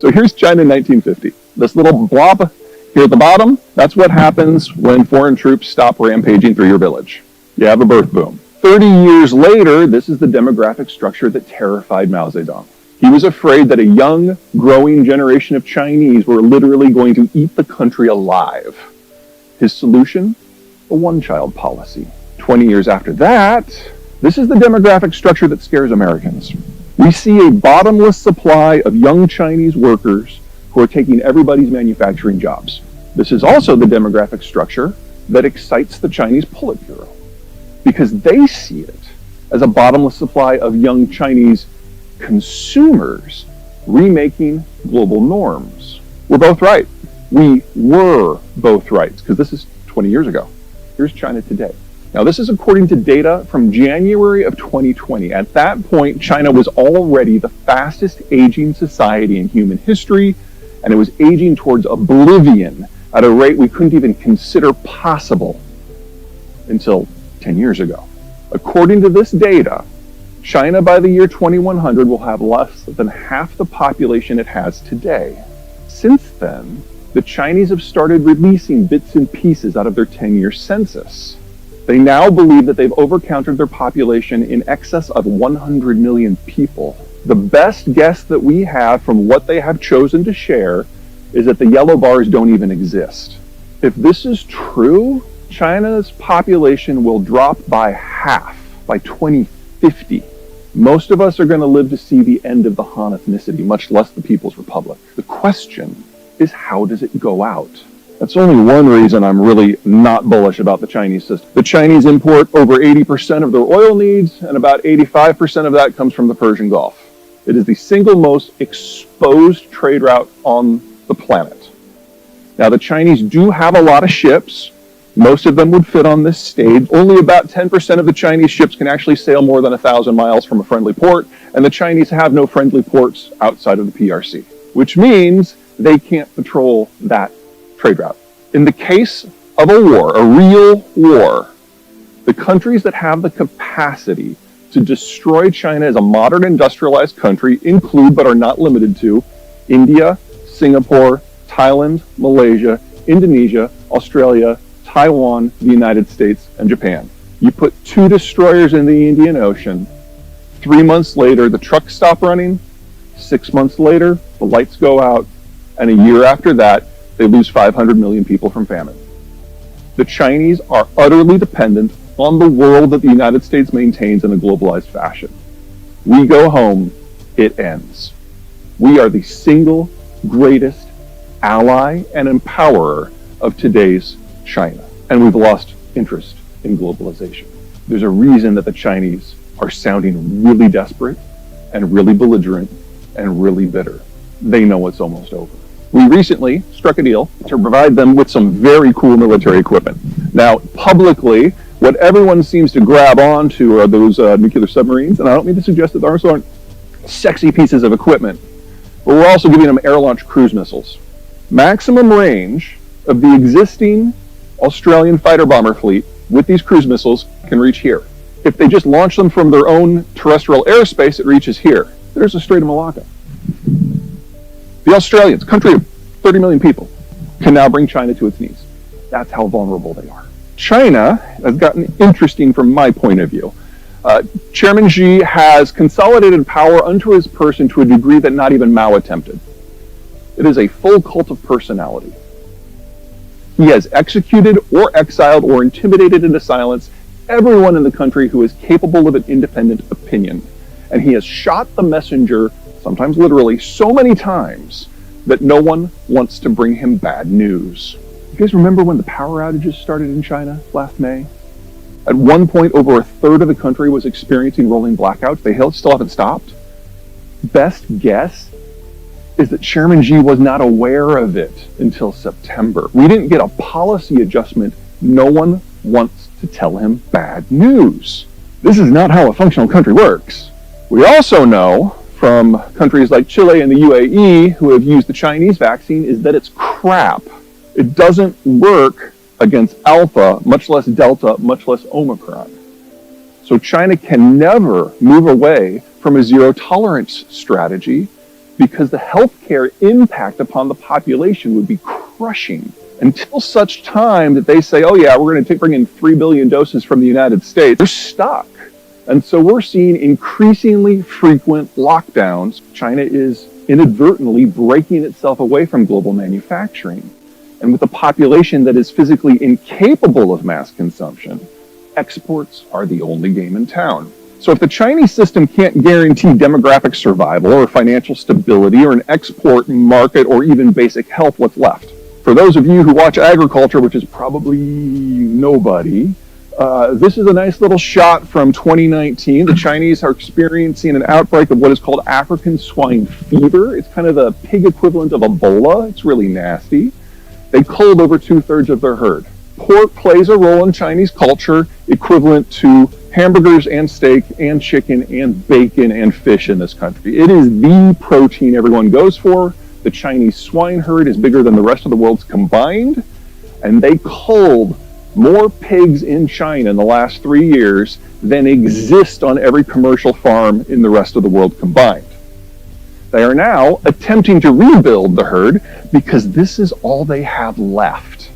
So here's China in 1950. This little blob here at the bottom, that's what happens when foreign troops stop rampaging through your village. You have a birth boom. 30 years later, this is the demographic structure that terrified Mao Zedong. He was afraid that a young, growing generation of Chinese were literally going to eat the country alive. His solution? A one-child policy. 20 years after that, this is the demographic structure that scares Americans. We see a bottomless supply of young Chinese workers who are taking everybody's manufacturing jobs. This is also the demographic structure that excites the Chinese Politburo, because they see it as a bottomless supply of young Chinese consumers remaking global norms. We're both right. We were both right, because this is 20 years ago. Here's China today. Now, this is according to data from January of 2020. At that point, China was already the fastest aging society in human history, and it was aging towards oblivion at a rate we couldn't even consider possible until 10 years ago. According to this data, China by the year 2100 will have less than half the population it has today. Since then, the Chinese have started releasing bits and pieces out of their 10-year census. They now believe that they've overcounted their population in excess of 100 million people. The best guess that we have from what they have chosen to share is that the yellow bars don't even exist. If this is true, China's population will drop by half by 2050. Most of us are going to live to see the end of the Han ethnicity, much less the People's Republic. The question is, how does it go out? That's only one reason I'm really not bullish about the Chinese system. The Chinese import over 80% of their oil needs, and about 85% of that comes from the Persian Gulf. It is the single most exposed trade route on the planet. Now, the Chinese do have a lot of ships. Most of them would fit on this stage. Only about 10% of the Chinese ships can actually sail more than 1,000 miles from a friendly port, and the Chinese have no friendly ports outside of the PRC, which means they can't patrol that trade route. In the case of a war, a real war, the countries that have the capacity to destroy China as a modern industrialized country include, but are not limited to, India, Singapore, Thailand, Malaysia, Indonesia, Australia, Taiwan, the United States, and Japan. You put 2 destroyers in the Indian Ocean, 3 months later, the trucks stop running, 6 months later, the lights go out, and a year after that, they lose 500 million people from famine. The Chinese are utterly dependent on the world that the United States maintains in a globalized fashion. We go home, it ends. We are the single greatest ally and empowerer of today's China, and we've lost interest in globalization. There's a reason that the Chinese are sounding really desperate and really belligerent and really bitter. They know it's almost over. We recently struck a deal to provide them with some very cool military equipment. Now, publicly, what everyone seems to grab onto are those nuclear submarines, and I don't mean to suggest that those aren't sexy pieces of equipment, but we're also giving them air-launched cruise missiles. Maximum range of the existing Australian fighter bomber fleet with these cruise missiles can reach here. If they just launch them from their own terrestrial airspace, it reaches here. There's the Strait of Malacca. The Australians, country of 30 million people, can now bring China to its knees. That's how vulnerable they are. China has gotten interesting from my point of view. Chairman Xi has consolidated power unto his person to a degree that not even Mao attempted. It is a full cult of personality. He has executed or exiled or intimidated into silence everyone in the country who is capable of an independent opinion. And he has shot the messenger, sometimes literally, so many times that no one wants to bring him bad news. You guys remember when the power outages started in China last May? At one point, over a third of the country was experiencing rolling blackouts. They still haven't stopped. Best guess is that Chairman Xi was not aware of it until September. We didn't get a policy adjustment. No one wants to tell him bad news. This is not how a functional country works. We also know from countries like Chile and the UAE who have used the Chinese vaccine is that it's crap. It doesn't work against Alpha, much less Delta, much less Omicron. So China can never move away from a zero tolerance strategy because the healthcare impact upon the population would be crushing. Until such time that they say, oh yeah, we're going to bring in 3 billion doses from the United States, they're stuck. And so we're seeing increasingly frequent lockdowns. China is inadvertently breaking itself away from global manufacturing. And with a population that is physically incapable of mass consumption, exports are the only game in town. So if the Chinese system can't guarantee demographic survival or financial stability or an export market or even basic health, what's left? For those of you who watch agriculture, which is probably nobody, this is a nice little shot from 2019. The Chinese are experiencing an outbreak of what is called African swine fever. It's kind of the pig equivalent of Ebola. It's really nasty. They culled over 2/3 of their herd. Pork plays a role in Chinese culture equivalent to hamburgers and steak and chicken and bacon and fish in this country. It is the protein everyone goes for. The Chinese swine herd is bigger than the rest of the world's combined, and they culled more pigs in China in the last 3 years than exist on every commercial farm in the rest of the world combined. They are now attempting to rebuild the herd because this is all they have left.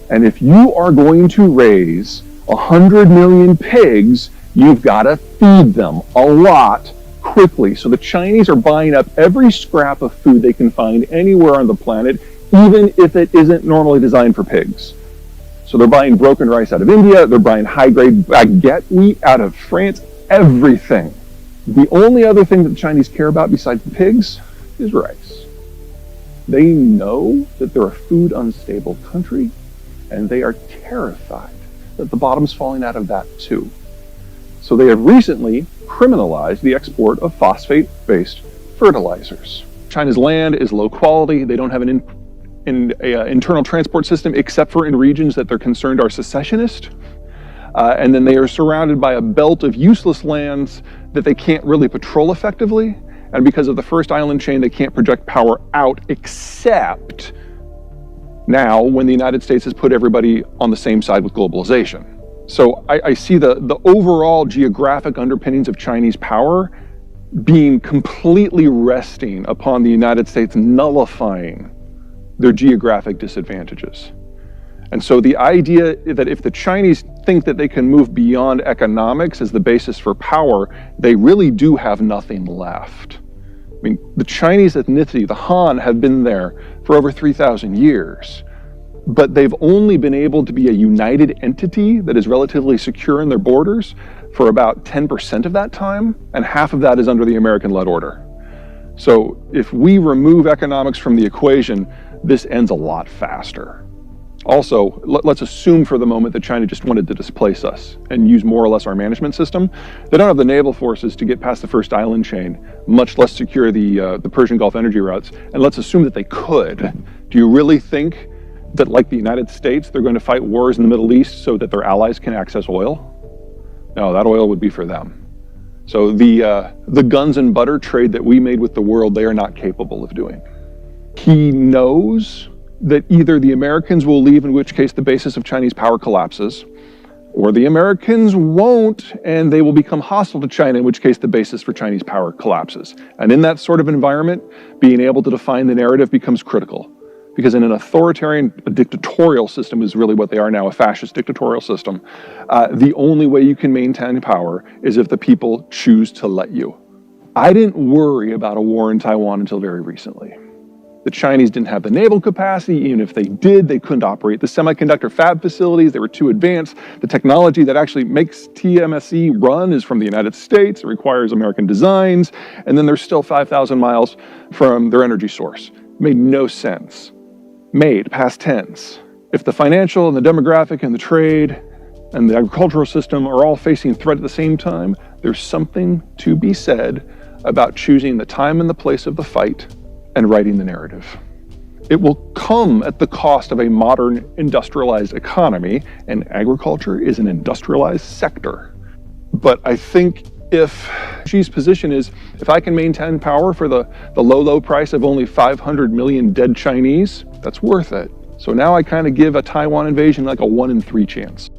And if you are going to raise 100 million pigs, you've got to feed them a lot quickly. So the Chinese are buying up every scrap of food they can find anywhere on the planet, even if it isn't normally designed for pigs. So they're buying broken rice out of India, they're buying high-grade baguette wheat out of France, everything. The only other thing that the Chinese care about besides the pigs is rice. They know that they're a food unstable country, and they are terrified that the bottom's falling out of that too. So they have recently criminalized the export of phosphate-based fertilizers. China's land is low quality. They don't have an internal transport system except for in regions that they're concerned are secessionist. And then they are surrounded by a belt of useless lands that they can't really patrol effectively. And because of the first island chain, they can't project power out except now when the United States has put everybody on the same side with globalization. So I see the overall geographic underpinnings of Chinese power being completely resting upon the United States nullifying their geographic disadvantages. And so the idea that if the Chinese think that they can move beyond economics as the basis for power, they really do have nothing left. I mean, the Chinese ethnicity, the Han, have been there for over 3,000 years, but they've only been able to be a united entity that is relatively secure in their borders for about 10% of that time, and half of that is under the American-led order. So if we remove economics from the equation, this ends a lot faster. Also, let's assume for the moment that China just wanted to displace us and use more or less our management system. They don't have the naval forces to get past the first island chain, much less secure the Persian Gulf energy routes. And let's assume that they could. Do you really think that, like the United States, they're going to fight wars in the Middle East so that their allies can access oil? No, that oil would be for them. So the guns and butter trade that we made with the world, they are not capable of doing. He knows that either the Americans will leave, in which case the basis of Chinese power collapses, or the Americans won't, and they will become hostile to China, in which case the basis for Chinese power collapses. And in that sort of environment, being able to define the narrative becomes critical. Because in an authoritarian, a dictatorial system is really what they are now, a fascist dictatorial system, the only way you can maintain power is if the people choose to let you. I didn't worry about a war in Taiwan until very recently. The Chinese didn't have the naval capacity. Even if they did, they couldn't operate the semiconductor fab facilities. They were too advanced. The technology that actually makes TSMC run is from the United States. It requires American designs. And then they're still 5,000 miles from their energy source. Made no sense. Made, past tense. If the financial and the demographic and the trade and the agricultural system are all facing threat at the same time, there's something to be said about choosing the time and the place of the fight and writing the narrative. It will come at the cost of a modern industrialized economy, and agriculture is an industrialized sector. But I think if Xi's position is, if I can maintain power for the low price of only 500 million dead Chinese, that's worth it. So now I kind of give a Taiwan invasion like a 1 in 3 chance.